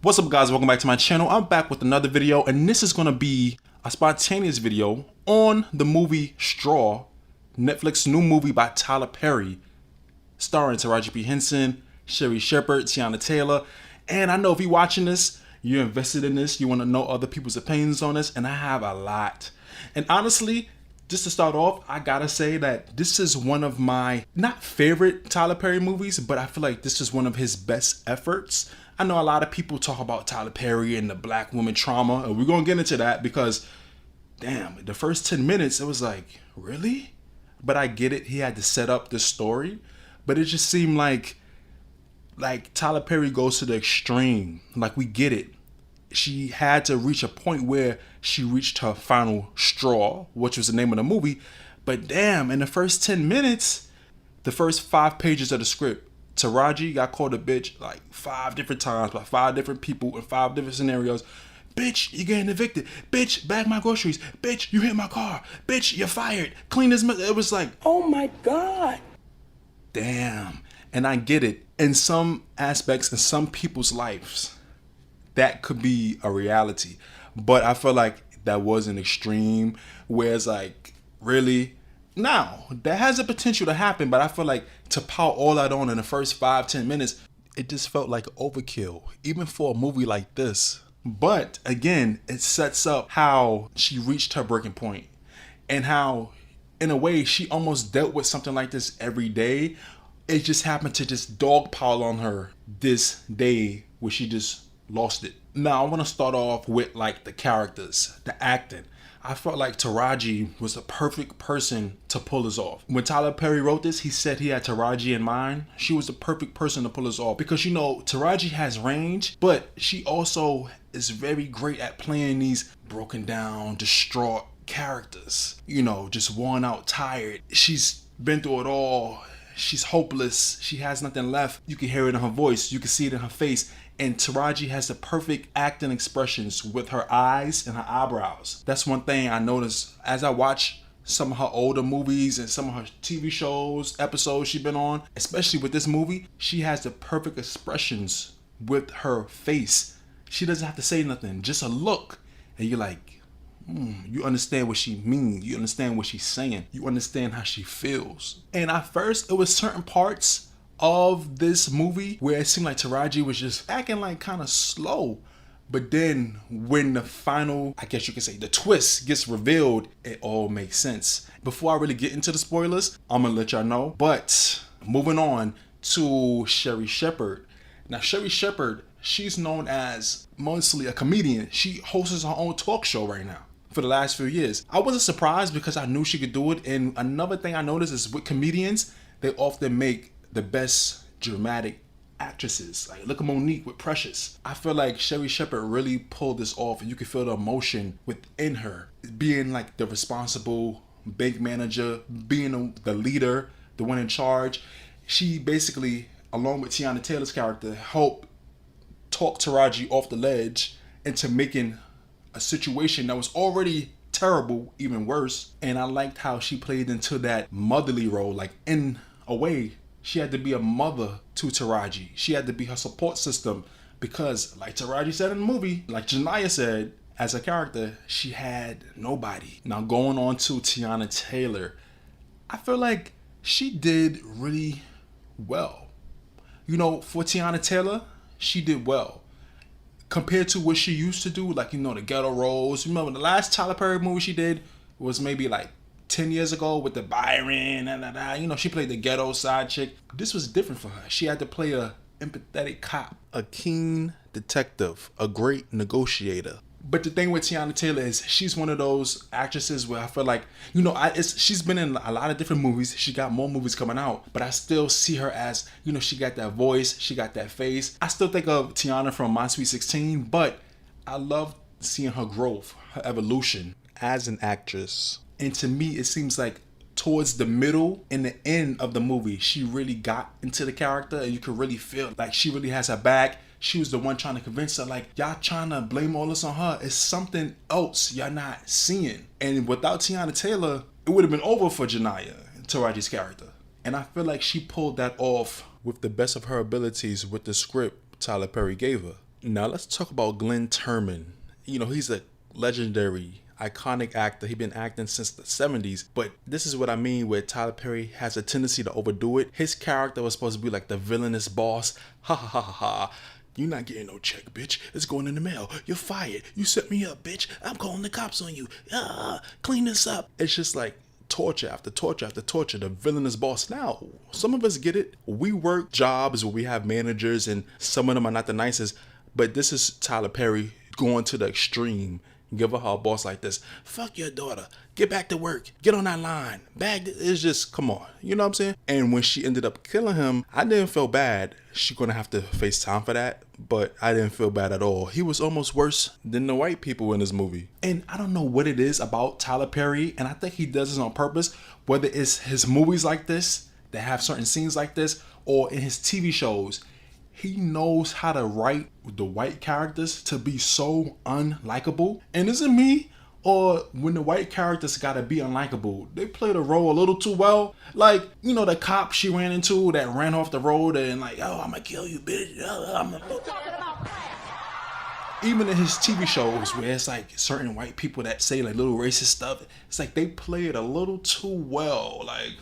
What's up, guys? Welcome back to my channel. I'm back with another video, and this is going to be a spontaneous video on the movie Straw, Netflix new movie by Tyler Perry, starring Taraji P. Henson, Sherry Shepherd, Teyana Taylor. And I know if you're watching this, you're invested in this, you want to know other people's opinions on this, and I have a lot. And honestly, just to start off, I gotta say that this is one of my, not favorite Tyler Perry movies, but I feel like this is one of his best efforts. I know a lot of people talk about Tyler Perry and the black woman trauma, and we're gonna get into that because, damn, the first 10 minutes, it was like, really? But I get it, he had to set up this story, but it just seemed like Tyler Perry goes to the extreme. Like, we get it. She had to reach a point where she reached her final straw, which was the name of the movie. But damn, in the first 10 minutes, the first 5 pages of the script, Taraji got called a bitch like 5 different times by 5 different people in 5 different scenarios. Bitch, you're getting evicted. Bitch, bag my groceries. Bitch, you hit my car. Bitch, you're fired. Clean this mess. It was like, oh my God. Damn. And I get it. In some aspects, in some people's lives, that could be a reality. But I feel like that was an extreme, where it's like, really? Now, that has the potential to happen, but I feel like to pile all that on in the first 5-10 minutes, it just felt like overkill, even for a movie like this. But again, it sets up how she reached her breaking point and how, in a way, she almost dealt with something like this every day. It just happened to just dogpile on her this day where she just lost it. Now, I want to start off with like the characters, the acting. I felt like Taraji was the perfect person to pull this off. When Tyler Perry wrote this, he said he had Taraji in mind. She was the perfect person to pull this off because, you know, Taraji has range, but she also is very great at playing these broken down, distraught characters. You know, just worn out, tired. She's been through it all. She's hopeless. She has nothing left. You can hear it in her voice. You can see it in her face. And Taraji has the perfect acting expressions with her eyes and her eyebrows. That's one thing I noticed as I watch some of her older movies and some of her TV shows, episodes she's been on, especially with this movie. She has the perfect expressions with her face. She doesn't have to say nothing, just a look. And you're like, you understand what she means. You understand what she's saying. You understand how she feels. And at first, it was certain parts of this movie where it seemed like Taraji was just acting like kind of slow. But then when the final, I guess you could say, the twist gets revealed, it all makes sense. Before I really get into the spoilers, I'm gonna let y'all know. But moving on to Sherry Shepherd. Now, Sherry Shepherd, she's known as mostly a comedian. She hosts her own talk show right now for the last few years. I wasn't surprised because I knew she could do it. And another thing I noticed is with comedians, they often make the best dramatic actresses. Like, look at Monique with Precious. I feel like Sherry Shepherd really pulled this off, and you can feel the emotion within her. Being like the responsible bank manager, being the leader, the one in charge. She basically, along with Teyana Taylor's character, helped talk Taraji off the ledge into making a situation that was already terrible even worse. And I liked how she played into that motherly role. Like, in a way, she had to be a mother to Taraji. She had to be her support system because, like Taraji said in the movie, like Janiyah said, as a character, she had nobody. Now, going on to Teyana Taylor, I feel like she did really well. You know, for Teyana Taylor, she did well. Compared to what she used to do, like, you know, the ghetto roles. Remember, the last Tyler Perry movie she did was maybe like 10 years ago with the Byron, you know, she played the ghetto side chick. This was different for her. She had to play a empathetic cop, a keen detective, a great negotiator. But the thing with Teyana Taylor is she's one of those actresses where I feel like, you know, she's been in a lot of different movies. She got more movies coming out, but I still see her as, you know, she got that voice, she got that face. I still think of Teyana from My Sweet 16, but I love seeing her growth, her evolution as an actress. And to me, it seems like towards the middle and the end of the movie, she really got into the character, and you could really feel like she really has her back. She was the one trying to convince her, like, y'all trying to blame all this on her. It's something else y'all not seeing. And without Teyana Taylor, it would have been over for Janiyah, Taraji's character. And I feel like she pulled that off with the best of her abilities with the script Tyler Perry gave her. Now let's talk about Glenn Turman. He's a legendary, iconic actor. He's been acting since the 70s. But this is what I mean where Tyler Perry has a tendency to overdo it. His character was supposed to be like the villainous boss. Ha ha ha ha ha. You're not getting no check, bitch. It's going in the mail. You're fired. You set me up, bitch. I'm calling the cops on you. Clean this up. It's just like torture after torture after torture. The villainous boss. Now, some of us get it. We work jobs where we have managers and some of them are not the nicest. But this is Tyler Perry going to the extreme. Give her a boss like this. Fuck your daughter. Get back to work. Get on that line. It's just, come on. You know what I'm saying? And when she ended up killing him, I didn't feel bad. She's going to have to face time for that. But I didn't feel bad at all. He was almost worse than the white people in this movie. And I don't know what it is about Tyler Perry. And I think he does this on purpose. Whether it's his movies like this that have certain scenes like this, or in his TV shows. He knows how to write the white characters to be so unlikable. And is it me? Or when the white characters gotta be unlikable, they play the role a little too well. Like, the cop she ran into that ran off the road and like, oh, I'm gonna kill you, bitch. Even in his TV shows where it's like certain white people that say like little racist stuff, it's like they play it a little too well. Like,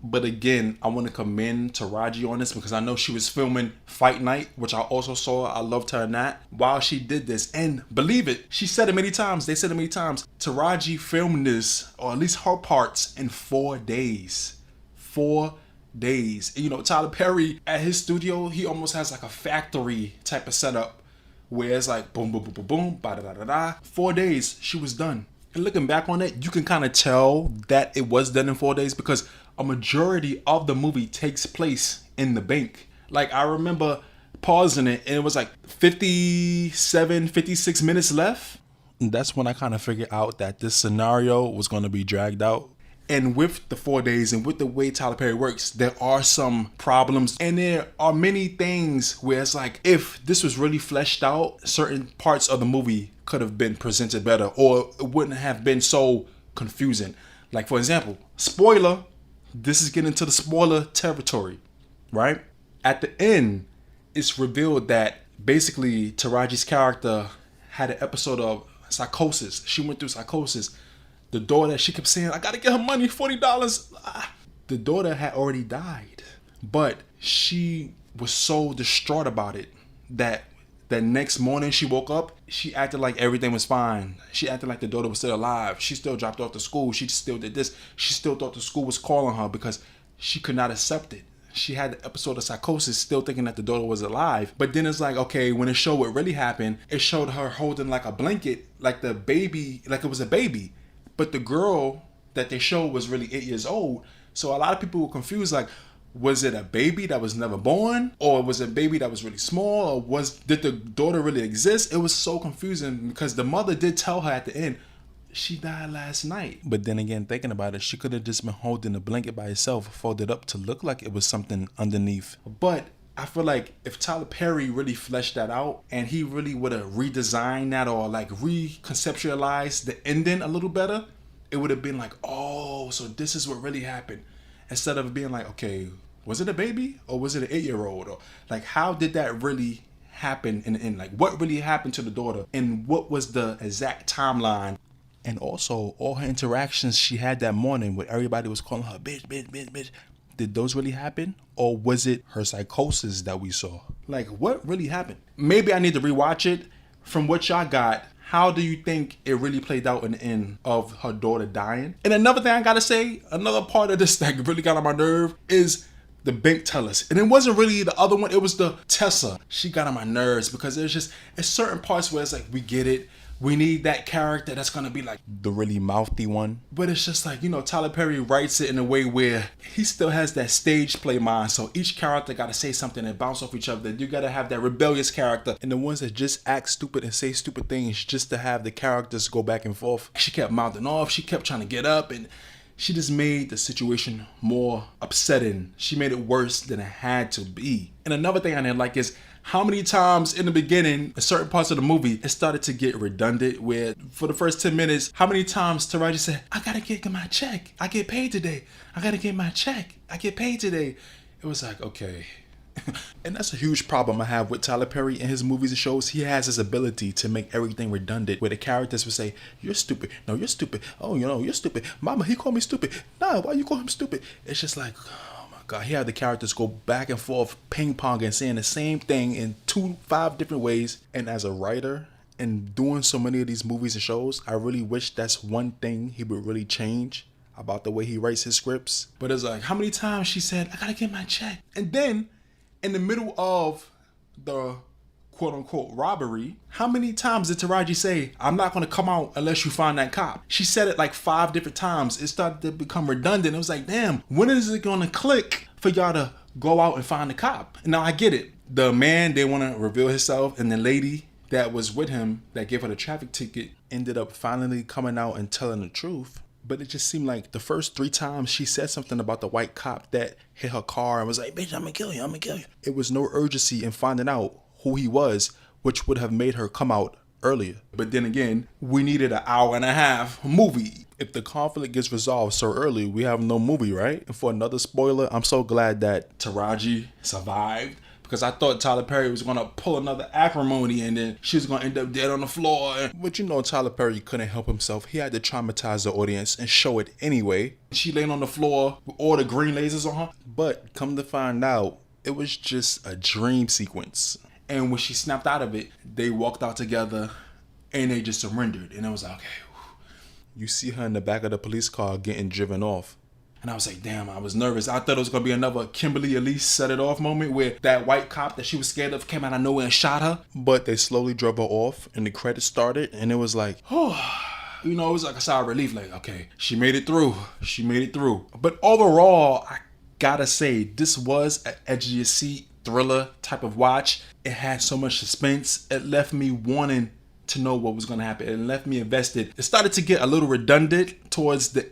But again, I want to commend Taraji on this because I know she was filming Fight Night, which I also saw. I loved her in that while she did this. And believe it, she said it many times. They said it many times. Taraji filmed this, or at least her parts, in 4 days. 4 days. And, Tyler Perry at his studio, he almost has like a factory type of setup where it's like boom, boom, boom, boom, boom, ba da da da da. 4 days, she was done. And looking back on it, you can kind of tell that it was done in 4 days because a majority of the movie takes place in the bank. Like, I remember pausing it and it was like 57, 56 minutes left. And that's when I kind of figured out that this scenario was going to be dragged out. And with the 4 days and with the way Tyler Perry works, there are some problems. And there are many things where it's like, if this was really fleshed out, certain parts of the movie could have been presented better, or it wouldn't have been so confusing. Like, for example, spoiler, this is getting into the spoiler territory, right? At the end, it's revealed that basically Taraji's character had an episode of psychosis. She went through psychosis. The daughter, she kept saying, I gotta get her money, $40. The daughter had already died. But she was so distraught about it that the next morning she woke up, she acted like everything was fine. She acted like the daughter was still alive. She still dropped off to school. She still did this. She still thought the school was calling her because she could not accept it. She had the episode of psychosis, still thinking that the daughter was alive. But then it's like, okay, when it showed what really happened, it showed her holding like a blanket, like the baby, like it was a baby. But the girl that they showed was really 8 years old. So a lot of people were confused, like, was it a baby that was never born? Or was it a baby that was really small? Or did the daughter really exist? It was so confusing because the mother did tell her at the end, she died last night. But then again, thinking about it, she could have just been holding the blanket by herself, folded up to look like it was something underneath. But I feel like if Tyler Perry really fleshed that out and he really would have redesigned that or like reconceptualized the ending a little better, it would have been like, oh, so this is what really happened. Instead of being like, okay, was it a baby or was it an 8-year-old? Or like, how did that really happen in the end? Like, what really happened to the daughter and what was the exact timeline? And also, all her interactions she had that morning where everybody was calling her bitch, bitch, bitch, bitch. Did those really happen? Or was it her psychosis that we saw? Like, what really happened? Maybe I need to rewatch it. From what y'all got, how do you think it really played out in the end of her daughter dying? And another thing I gotta say, another part of this that really got on my nerve is the bank tellers. And it wasn't really the other one, it was the Tessa. She got on my nerves because it's certain parts where it's like, we get it. We need that character that's gonna be like the really mouthy one. But it's just like, Tyler Perry writes it in a way where he still has that stage play mind. So each character gotta say something and bounce off each other. You gotta have that rebellious character and the ones that just act stupid and say stupid things just to have the characters go back and forth. She kept mouthing off, she kept trying to get up, and she just made the situation more upsetting. She made it worse than it had to be. And another thing I didn't like is how many times in the beginning, in certain parts of the movie, it started to get redundant where for the first 10 minutes, how many times Taraji said, I gotta get my check. I get paid today. I gotta get my check. I get paid today. It was like, okay, And that's a huge problem I have with Tyler Perry in his movies and shows. He has this ability to make everything redundant, where the characters will say, "You're stupid. No, you're stupid. Oh, you're stupid. Mama, he called me stupid. Nah, why you call him stupid?" It's just like, oh my God. He had the characters go back and forth, ping pong, and saying the same thing in 5 different ways. And as a writer, and doing so many of these movies and shows, I really wish that's one thing he would really change about the way he writes his scripts. But it's like, how many times she said, "I gotta get my check," and then in the middle of the quote unquote robbery, how many times did Taraji say, "I'm not gonna come out unless you find that cop"? She said it like 5 different times. It started to become redundant. It was like, damn, when is it gonna click for y'all to go out and find the cop? Now I get it. The man didn't want to reveal himself, and the lady that was with him that gave her the traffic ticket ended up finally coming out and telling the truth. But it just seemed like the first 3 times she said something about the white cop that hit her car and was like, "Bitch, I'm gonna kill you, I'm gonna kill you." It was no urgency in finding out who he was, which would have made her come out earlier. But then again, we needed an hour and a half movie. If the conflict gets resolved so early, we have no movie, right? And for another spoiler, I'm so glad that Taraji survived, because I thought Tyler Perry was going to pull another acrimony and then she was going to end up dead on the floor. But you know, Tyler Perry couldn't help himself. He had to traumatize the audience and show it anyway. She laying on the floor with all the green lasers on her. But come to find out, it was just a dream sequence. And when she snapped out of it, they walked out together and they just surrendered. And I was like, okay. You see her in the back of the police car getting driven off. And I was like, damn, I was nervous. I thought it was going to be another Kimberly Elise set it off moment where that white cop that she was scared of came out of nowhere and shot her. But they slowly drove her off and the credits started and it was like, oh, you know, it was like a sigh of relief. Like, okay, she made it through. She made it through. But overall, I gotta say, this was an edge of your seat thriller type of watch. It had so much suspense. It left me wanting to know what was going to happen. It left me invested. It started to get a little redundant towards the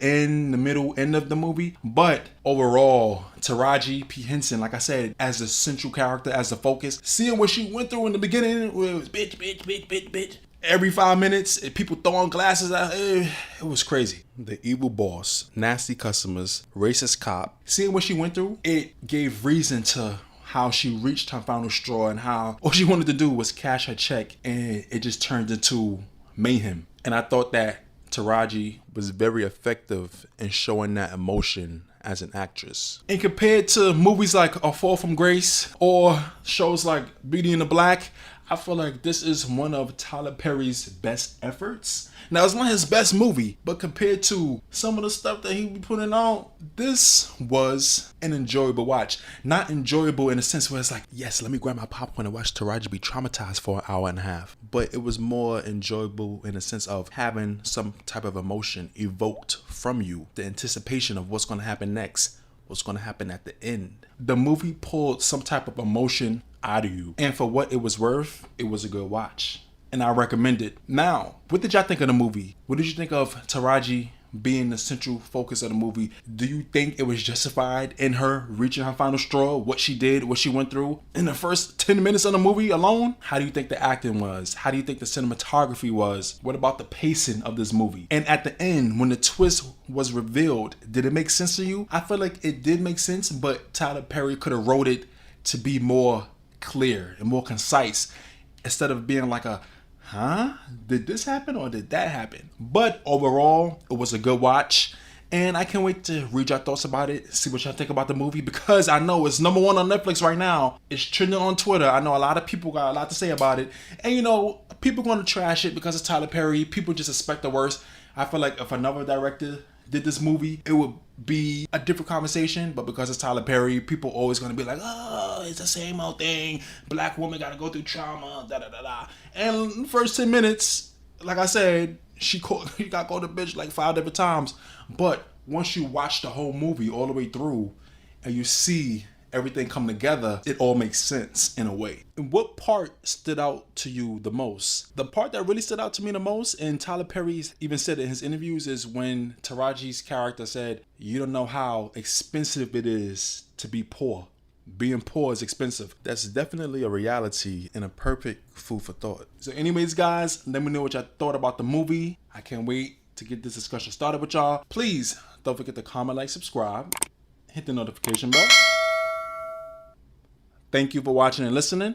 middle end of the movie. But overall, Taraji P. Henson, like I said, as the central character, as the focus, seeing what she went through in the beginning, where it was bitch, bitch, bitch, bitch, bitch. Every 5 minutes, people throwing glasses out. It was crazy. The evil boss, nasty customers, racist cop. Seeing what she went through, it gave reason to how she reached her final straw and how all she wanted to do was cash her check, and it just turned into mayhem. And I thought that Taraji was very effective in showing that emotion as an actress. And compared to movies like A Fall from Grace or shows like Beauty in the Black, I feel like this is one of Tyler Perry's best efforts. Now, it's not his best movie, but compared to some of the stuff that he be putting out, this was an enjoyable watch. Not enjoyable in a sense where it's like, yes, let me grab my popcorn and watch Taraji be traumatized for an hour and a half. But it was more enjoyable in a sense of having some type of emotion evoked from you. The anticipation of what's going to happen next, what's going to happen at the end. The movie pulled some type of emotion out of you. And for what it was worth, it was a good watch. And I recommend it. Now, what did y'all think of the movie? What did you think of Taraji being the central focus of the movie? Do you think it was justified in her reaching her final straw? What she did, what she went through in the first 10 minutes of the movie alone? How do you think the acting was? How do you think the cinematography was? What about the pacing of this movie? And at the end, when the twist was revealed, did it make sense to you? I feel like it did make sense, but Tyler Perry could have wrote it to be more clear and more concise instead of being like a, huh? Did this happen or did that happen? But overall, it was a good watch. And I can't wait to read your thoughts about it, see what y'all think about the movie, because I know it's #1 on Netflix right now. It's trending on Twitter. I know a lot of people got a lot to say about it. And you know, people going to trash it because it's Tyler Perry. People just expect the worst. I feel like if another director did this movie, it would be a different conversation. But because it's Tyler Perry, people always going to be like, oh, it's the same old thing. Black woman got to go through trauma, da da da da. And in the first 10 minutes, like I said, she got called a bitch like 5 different times. But once you watch the whole movie all the way through and you see everything come together, it all makes sense in a way. And what part stood out to you the most? The part that really stood out to me the most, and Tyler Perry even said in his interviews, is when Taraji's character said, you don't know how expensive it is to be poor. Being poor is expensive. That's definitely a reality and a perfect food for thought. So anyways, guys, let me know what y'all thought about the movie. I can't wait to get this discussion started with y'all. Please don't forget to comment, like, subscribe, hit the notification bell. Thank you for watching and listening.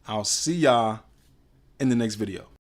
I'll see y'all in the next video.